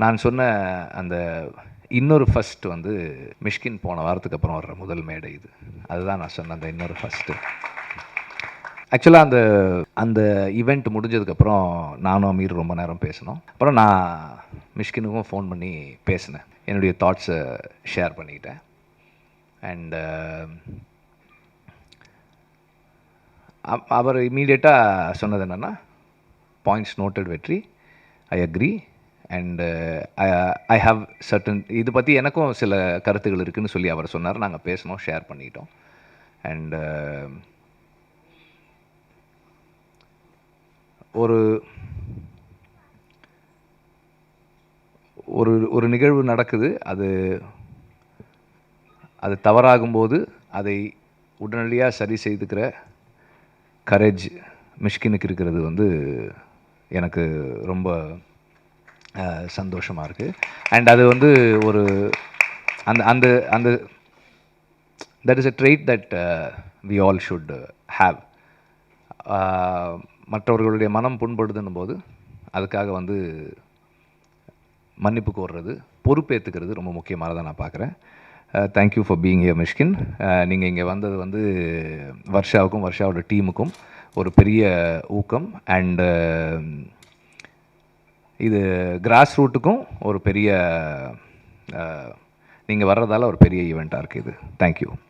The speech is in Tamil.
நான் சொன்ன அந்த இன்னொரு ஃபஸ்ட் வந்து மிஷ்கின் போன வாரத்துக்கு அப்புறம் வர்ற முதல் மேடை இது. அதுதான் நான் சொன்ன அந்த இன்னொரு ஃபஸ்ட்டு. ஆக்சுவலாக அந்த அந்த ஈவெண்ட் முடிஞ்சதுக்கப்புறம் நானும் அமீர் ரொம்ப நேரம் பேசினோம். அப்புறம் நான் மிஷ்கினுக்கும் ஃபோன் பண்ணி பேசினேன், என்னுடைய தாட்ஸை ஷேர் பண்ணிக்கிட்டேன். அண்ட் அவர் இமீடியட்டாக சொன்னது என்னென்னா, பாயிண்ட்ஸ் நோட்டட் வெற்றி, I agree and I have certain, இது பற்றி எனக்கும் சில கருத்துக்கள் இருக்குதுன்னு சொல்லி அவர் சொன்னார். நாங்கள் பேசினோம், ஷேர் பண்ணிக்கிட்டோம். அண்ட் ஒரு ஒரு ஒரு நிகழ்வு நடக்குது, அது தவறாகும்போது அதை உடனடியாக சரி செய்துக்கிற கரேஜ் மிஷ்கினுக்கு இருக்கிறது வந்து எனக்கு ரொம்ப சந்தோஷமாக இருக்குது. அண்ட் அது வந்து ஒரு அந்த அந்த அந்த that is a trait that we all should have. மற்றவர்களுடைய மனம் புண்படுதுன்னும் போது அதுக்காக வந்து மன்னிப்பு கோர்றது, பொறுப்பேற்றுக்கிறது ரொம்ப முக்கியமானதாக நான் பார்க்குறேன். Thank you for being here Mysskin. நீங்கள் இங்கே வந்தது வந்து வர்ஷாவுக்கும் வர்ஷாவோட டீமுக்கும் ஒரு பெரிய ஊக்கம். அண்டு இது கிராஸ் ரூட்டுக்கும் ஒரு பெரிய, நீங்கள் வர்றதால ஒரு பெரிய ஈவெண்ட்டாக இருக்குது இது. தேங்க்யூ.